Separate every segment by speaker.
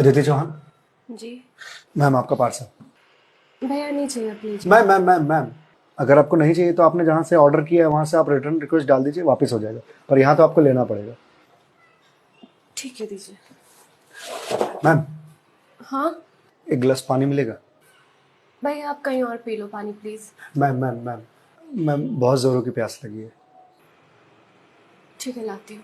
Speaker 1: अदिति चौहान।
Speaker 2: जी
Speaker 1: ma'am आपका parcel.
Speaker 2: भैया नहीं चाहिए प्लीज।
Speaker 1: मैम अगर आपको नहीं चाहिए तो आपने जहाँ से ऑर्डर किया है वहाँ से आप रिटर्न रिक्वेस्ट डाल दीजिए, वापस हो जाएगा, पर यहाँ तो आपको लेना पड़ेगा।
Speaker 2: ठीक है दीजिए।
Speaker 1: मैम
Speaker 2: हाँ
Speaker 1: एक गिलास पानी मिलेगा?
Speaker 2: भैया आप कहीं और पी लो पानी प्लीज।
Speaker 1: मैम बहुत ज़ोरों की प्यास लगी है।
Speaker 2: ठीक है लाती हूँ।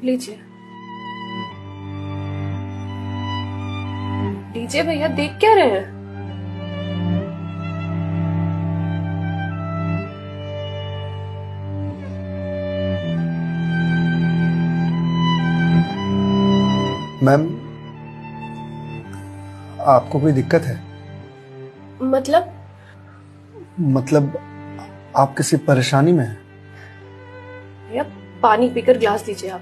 Speaker 2: लीजिए लीजिए भैया, देख क्या रहे हैं?
Speaker 1: मैम आपको कोई दिक्कत है? मतलब आप किसी परेशानी में हैं?
Speaker 2: भैया पानी पीकर ग्लास दीजिए आप।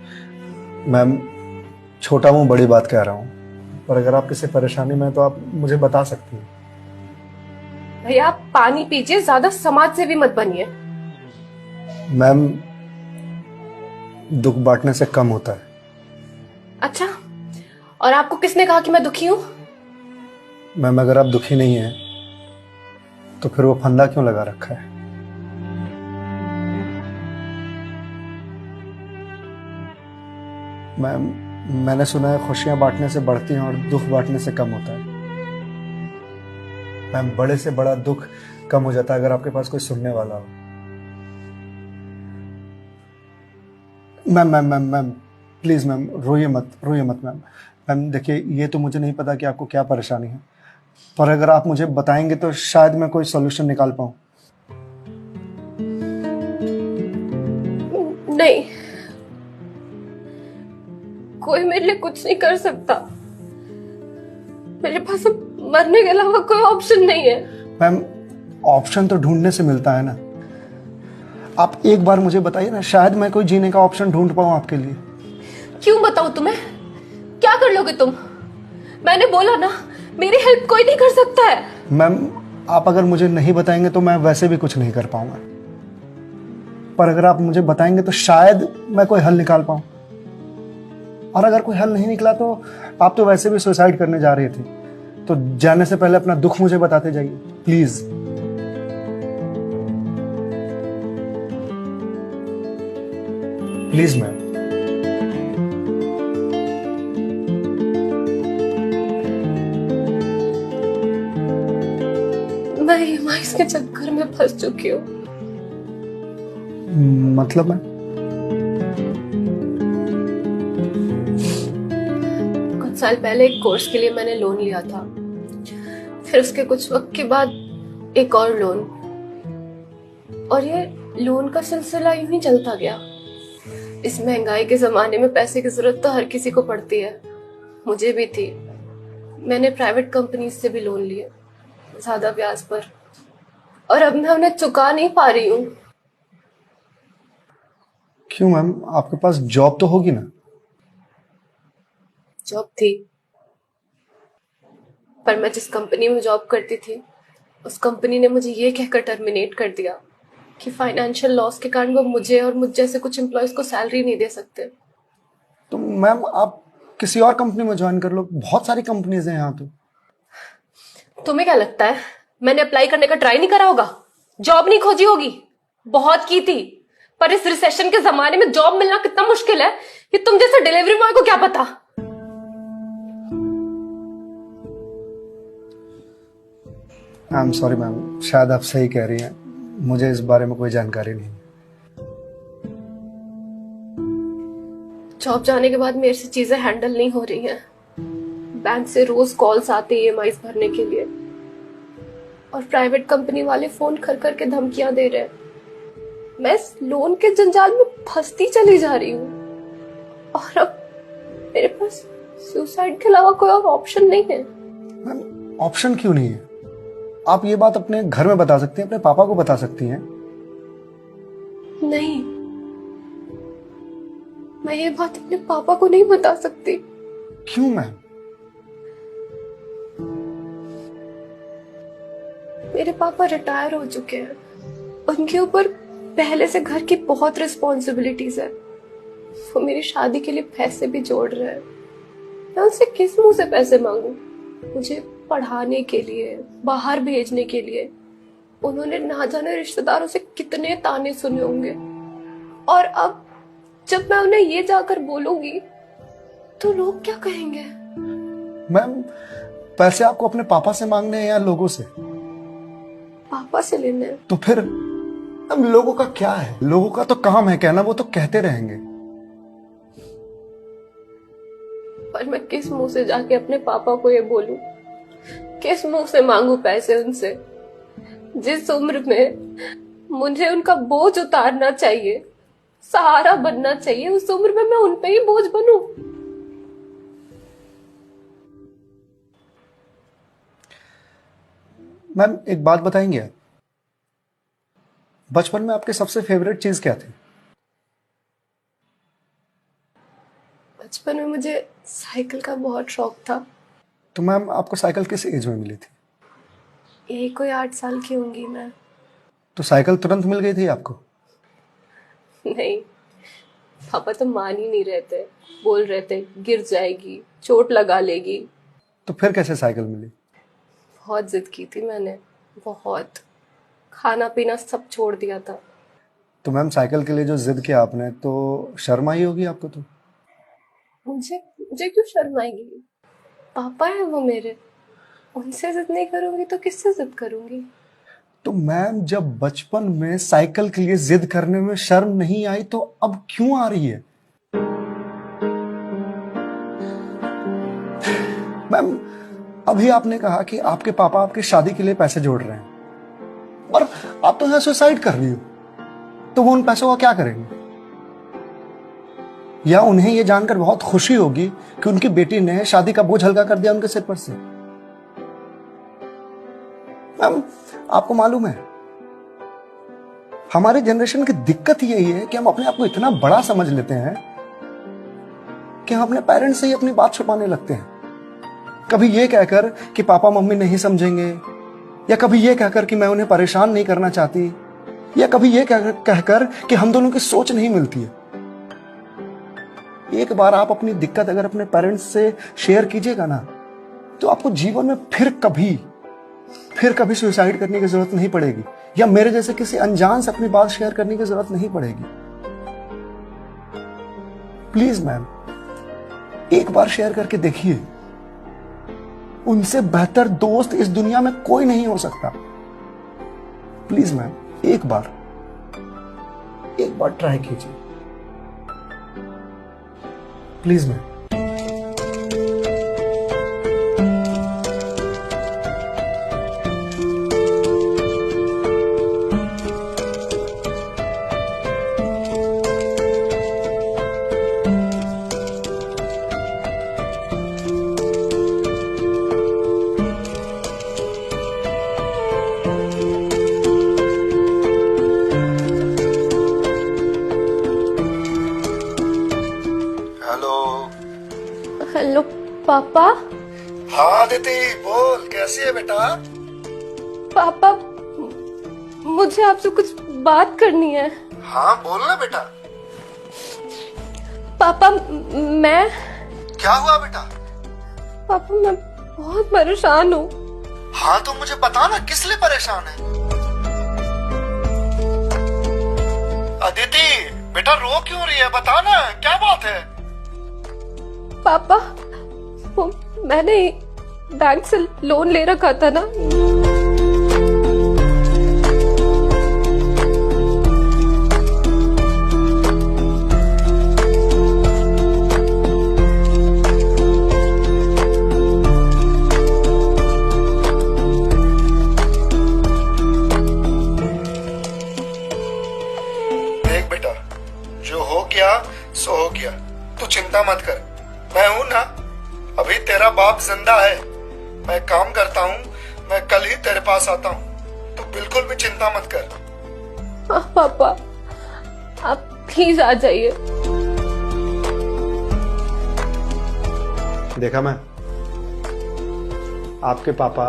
Speaker 1: मैम छोटा मुंह बड़ी बात कह रहा हूँ, पर अगर आप किसी परेशानी में हैं तो आप मुझे बता सकती हैं।
Speaker 2: भैया आप पानी पीजिए, ज्यादा समाज से भी मत बनिए।
Speaker 1: मैम दुख बांटने से कम होता है।
Speaker 2: अच्छा, और आपको किसने कहा कि मैं दुखी हूँ?
Speaker 1: मैम अगर आप दुखी नहीं हैं तो फिर वो फंदा क्यों लगा रखा है? मैम मैंने सुना है खुशियां बांटने से बढ़ती हैं और दुख बांटने से कम होता है। मैम बड़े से बड़ा दुख कम हो जाता है अगर आपके पास कोई सुनने वाला हो। मैम प्लीज मैम रोइए मत मैम। मैम देखिए ये तो मुझे नहीं पता कि आपको क्या परेशानी है, पर अगर आप मुझे बताएंगे तो शायद मैं कोई सॉल्यूशन निकाल पाऊं।
Speaker 2: नहीं, कोई मेरे लिए कुछ नहीं कर सकता। मेरे पास अब मरने के अलावा कोई ऑप्शन नहीं है।
Speaker 1: मैम ऑप्शन तो ढूंढने से मिलता है ना। आप एक बार मुझे बताइए ना, शायद मैं कोई जीने का ऑप्शन ढूंढ पाऊं आपके लिए।
Speaker 2: क्यों बताऊं तुम्हें? क्या कर लोगे तुम? मैंने बोला ना, मेरी हेल्प कोई नहीं कर सकता है।
Speaker 1: मैम आप अगर मुझे नहीं बताएंगे तो मैं वैसे भी कुछ नहीं कर पाऊंगा, पर अगर आप मुझे बताएंगे तो शायद मैं कोई हल निकाल पाऊं। और अगर कोई हल नहीं निकला तो आप तो वैसे भी सुसाइड करने जा रहे थे, तो जाने से पहले अपना दुख मुझे बताते जाइए प्लीज। Please ma'am.
Speaker 2: मैं ईएमआईज़ के चक्कर में फंस चुकी हूँ।
Speaker 1: मतलब मैम?
Speaker 2: कुछ साल पहले एक कोर्स के लिए मैंने लोन लिया था, फिर उसके कुछ वक्त के बाद एक और लोन, और ये लोन का सिलसिला यूं ही चलता गया। इस महंगाई के जमाने में पैसे की जरूरत तो हर किसी को पड़ती है, मुझे भी थी। मैंने प्राइवेट कंपनी से भी लोन लिए, ज्यादा ब्याज पर, और अब मैं उन्हें चुका नहीं पा रही हूँ।
Speaker 1: क्यों मैम, आपके पास जॉब तो होगी ना?
Speaker 2: जॉब थी, पर मैं जिस कंपनी में जॉब करती थी उस कंपनी ने मुझे ये कहकर टर्मिनेट कर दिया कि फाइनेंशियल लॉस के कारण वो मुझे और मुझ जैसे कुछ एम्प्लॉयज को सैलरी नहीं दे सकते।
Speaker 1: तो मैम आप किसी और कंपनी में ज्वाइन कर लो, बहुत सारी कंपनीज हैं यहाँ तो।
Speaker 2: तुम्हें क्या लगता है मैंने अप्लाई करने का ट्राई नहीं करा होगा? जॉब नहीं खोजी होगी? बहुत की थी, पर इस रिसेशन के जमाने में जॉब मिलना कितना मुश्किल है ये तुम जैसे डिलीवरी बॉय को क्या पता।
Speaker 1: आई एम सॉरी मैम, शायद आप सही कह रही हैं, मुझे इस बारे में कोई जानकारी नहीं।
Speaker 2: जॉब जाने के बाद मेरे से चीजें हैंडल नहीं हो रही हैं। बैंक से रोज कॉल्स आते हैं ईएमआईज़ भरने के लिए, और प्राइवेट कंपनी वाले फोन कर करके धमकियां दे रहे हैं। मैं इस लोन के जंजाल में फंसती चली जा रही हूँ, और अब मेरे पास सुसाइड के अलावा कोई और ऑप्शन नहीं है।
Speaker 1: मैम ऑप्शन क्यों नहीं है? आप ये बात अपने घर में बता सकती हैं, अपने पापा को बता सकती हैं।
Speaker 2: नहीं, मैं ये बात अपने पापा को नहीं बता सकती।
Speaker 1: क्यों मैम?
Speaker 2: मेरे पापा रिटायर हो चुके हैं, उनके ऊपर पहले से घर की बहुत रिस्पॉन्सिबिलिटीज है। वो मेरी शादी के लिए पैसे भी जोड़ रहे हैं। मैं उनसे किस मुंह से पैसे मांगू? मुझे पढ़ाने के लिए, बाहर भेजने के लिए उन्होंने ना जाने रिश्तेदारों से कितने ताने सुने होंगे। और अब जब मैं उन्हें ये जाकर बोलूंगी तो लोग क्या कहेंगे?
Speaker 1: मैम पैसे आपको अपने पापा से मांगने हैं या लोगों से?
Speaker 2: पापा से लेने हैं।
Speaker 1: तो फिर अब लोगों का क्या है? लोगों का तो काम है कहना, वो तो कहते रहेंगे।
Speaker 2: पर मैं किस मुंह से जाके अपने पापा को ये बोलूं? किस मुंह से मांगू पैसे उनसे? जिस उम्र में मुझे उनका बोझ उतारना चाहिए, सहारा बनना चाहिए, उस उम्र में मैं उन पे ही बोझ बनूं?
Speaker 1: मैम एक बात बताएंगे आप? बचपन में आपके सबसे फेवरेट चीज क्या थी?
Speaker 2: बचपन में मुझे साइकिल का बहुत शौक था।
Speaker 1: तो मैम आपको साइकिल किस एज में मिली थी?
Speaker 2: यही कोई 8 साल की होंगी मैं।
Speaker 1: तो साइकिल तुरंत मिल गई थी आपको?
Speaker 2: नहीं, पापा तो मान ही नहीं रहे थे। बोल रहे थे गिर जाएगी, चोट लगा लेगी।
Speaker 1: तो फिर कैसे साइकिल मिली?
Speaker 2: बहुत जिद की थी मैंने, बहुत। खाना पीना सब छोड़ दिया था।
Speaker 1: तो मैम साइकिल के लिए जो जिद किया आपने, तो शर्म आई होगी आपको? तो
Speaker 2: मुझे मुझे क्यों शर्म आएगी? पापा है वो मेरे, उनसे जिद नहीं करूंगी तो किससे जिद करूंगी?
Speaker 1: तो मैम जब बचपन में साइकिल के लिए जिद करने में शर्म नहीं आई तो अब क्यों आ रही है? मैम अभी आपने कहा कि आपके पापा आपकी शादी के लिए पैसे जोड़ रहे हैं, और आप तो यहां सुसाइड कर रही हो। तो वो उन पैसों का क्या करेंगे? या उन्हें यह जानकर बहुत खुशी होगी कि उनकी बेटी ने शादी का बोझ हल्का कर दिया उनके सिर पर से। मैम आपको मालूम है, हमारे जनरेशन की दिक्कत यही है कि हम अपने आप को इतना बड़ा समझ लेते हैं कि हम अपने पेरेंट्स से ही अपनी बात छुपाने लगते हैं। कभी ये कहकर कि पापा मम्मी नहीं समझेंगे, या कभी ये कहकर कि मैं उन्हें परेशान नहीं करना चाहती, या कभी ये कहकर कि हम दोनों की सोच नहीं मिलती है। एक बार आप अपनी दिक्कत अगर अपने पेरेंट्स से शेयर कीजिएगा ना, तो आपको जीवन में फिर कभी सुसाइड करने की जरूरत नहीं पड़ेगी, या मेरे जैसे किसी अनजान से अपनी बात शेयर करने की जरूरत नहीं पड़ेगी। प्लीज मैम एक बार शेयर करके देखिए। उनसे बेहतर दोस्त इस दुनिया में कोई नहीं हो सकता। प्लीज मैम एक बार ट्राई कीजिए प्लीज मैम।
Speaker 2: हेलो पापा।
Speaker 1: हाँ दीदी बोल, कैसी है बेटा?
Speaker 2: पापा मुझे आपसे कुछ बात करनी है।
Speaker 1: हाँ बोल ना बेटा।
Speaker 2: पापा मैं
Speaker 1: क्या हुआ बेटा?
Speaker 2: पापा मैं बहुत परेशान हूँ।
Speaker 1: हाँ तो मुझे बता ना, किस लिए परेशान है? अदिति बेटा रो क्यों रही है, बता ना क्या बात है?
Speaker 2: पापा वो मैंने बैंक से लोन ले रखा था ना,
Speaker 1: देख बेटा, जो हो गया सो हो गया, तू चिंता मत कर। मैं हूं ना, अभी तेरा बाप जिंदा है, मैं काम करता हूँ, मैं कल ही तेरे पास आता हूँ, तू बिल्कुल भी चिंता मत कर।
Speaker 2: हाँ पापा, आप प्लीज आ जाइए।
Speaker 1: देखा मैं, आपके पापा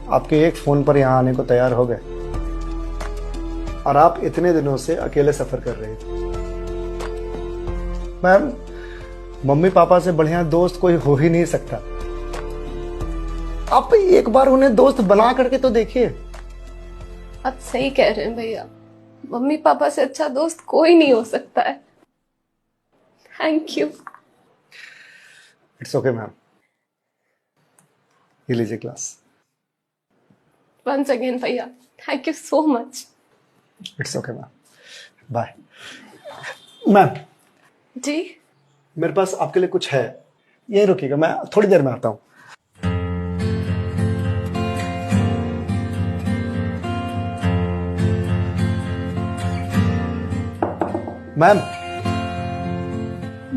Speaker 1: आपके एक फोन पर यहां आने को तैयार हो गए और आप इतने दिनों से अकेले सफर कर रहे थे। मैम, मम्मी पापा से बढ़िया दोस्त कोई हो ही नहीं सकता। आप एक बार उन्हें दोस्त बना करके तो देखिए।
Speaker 2: आप सही कह रहे हैं भैया, मम्मी पापा से अच्छा दोस्त कोई नहीं हो सकता है। Thank you.
Speaker 1: It's okay ma'am, ये लीजिए क्लास।
Speaker 2: वंस अगेन भैया, thank you so much.
Speaker 1: It's okay ma'am, bye. Ma'am,
Speaker 2: जी
Speaker 1: मेरे पास आपके लिए कुछ है, यही रुकिएगा, मैं थोड़ी देर में आता हूँ। मैम।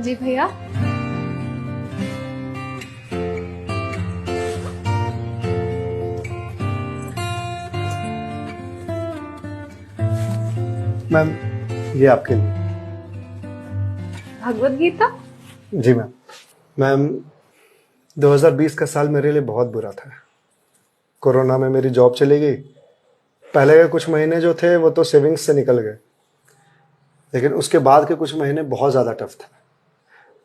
Speaker 2: जी भैया।
Speaker 1: मैम, ये आपके लिए।
Speaker 2: भगवत गीता?
Speaker 1: जी मैम। मैम, 2020 का साल मेरे लिए बहुत बुरा था। कोरोना में मेरी जॉब चली गई। पहले के कुछ महीने जो थे वो तो सेविंग्स से निकल गए, लेकिन उसके बाद के कुछ महीने बहुत ज़्यादा टफ था।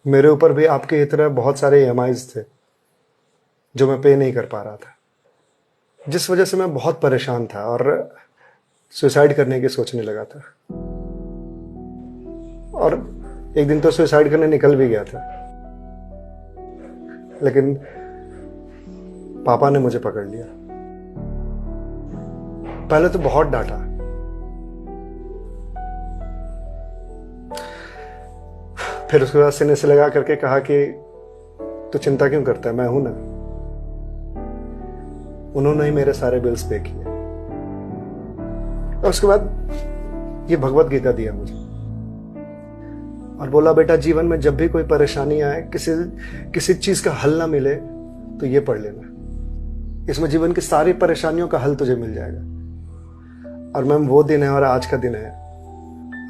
Speaker 1: मेरे ऊपर भी आपके ही तरह बहुत सारे EMIs थे जो मैं पे नहीं कर पा रहा था, जिस वजह से मैं बहुत परेशान था और सुसाइड करने की सोचने लगा था। और एक दिन तो सुसाइड करने निकल भी गया था, लेकिन पापा ने मुझे पकड़ लिया। पहले तो बहुत डांटा, फिर उसके बाद सीने से लगा करके कहा कि तू चिंता क्यों करता है, मैं हूं ना। उन्होंने ही मेरे सारे बिल्स पे किए और उसके बाद ये भगवत गीता दिया मुझे और बोला, बेटा जीवन में जब भी कोई परेशानी आए, किसी चीज का हल ना मिले तो ये पढ़ लेना। इसमें जीवन की सारी परेशानियों का हल तुझे मिल जाएगा। और मैम, वो दिन है और आज का दिन है।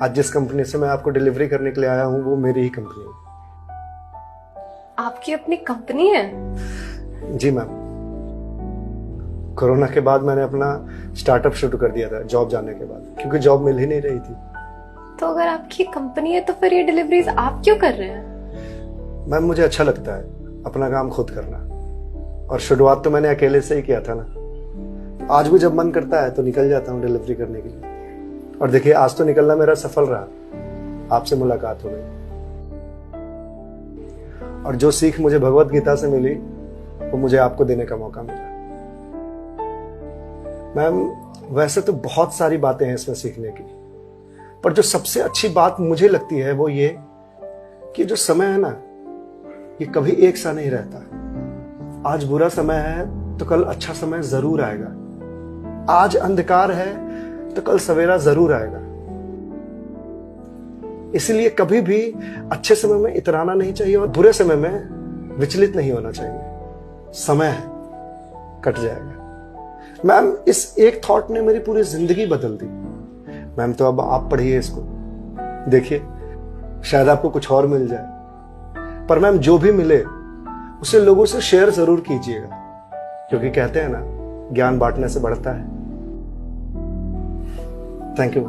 Speaker 1: आज जिस कंपनी से मैं आपको डिलीवरी करने के लिए आया हूं वो मेरी ही कंपनी है।
Speaker 2: आपकी अपनी कंपनी है?
Speaker 1: जी मैम। कोरोना के बाद मैंने अपना स्टार्टअप शुरू कर दिया था जॉब जाने के बाद, क्योंकि जॉब मिल ही नहीं रही थी।
Speaker 2: तो अगर आपकी कंपनी है तो फिर ये डिलीवरीज आप क्यों कर रहे हैं?
Speaker 1: मैम, मुझे अच्छा लगता है अपना काम खुद करना, और शुरुआत तो मैंने अकेले से ही किया था ना। आज भी जब मन करता है तो निकल जाता हूँ डिलीवरी करने के लिए। और देखिए, आज तो निकलना मेरा सफल रहा, आपसे मुलाकात हो गई। और जो सीख मुझे भगवत गीता से मिली वो मुझे आपको देने का मौका मिला। मैम, वैसे तो बहुत सारी बातें हैं इसमें सीखने की, पर जो सबसे अच्छी बात मुझे लगती है वो ये कि जो समय है ना, ये कभी एक सा नहीं रहता। आज बुरा समय है तो कल अच्छा समय जरूर आएगा। आज अंधकार है तो कल सवेरा जरूर आएगा। इसलिए कभी भी अच्छे समय में इतराना नहीं चाहिए और बुरे समय में विचलित नहीं होना चाहिए। समय है, कट जाएगा। मैम, इस एक थॉट ने मेरी पूरी जिंदगी बदल दी। मैम, तो अब आप पढ़िए इसको, देखिए शायद आपको कुछ और मिल जाए। पर मैम, जो भी मिले उसे लोगों से शेयर जरूर कीजिएगा, क्योंकि कहते हैं ना, ज्ञान बांटने से बढ़ता है। Thank you.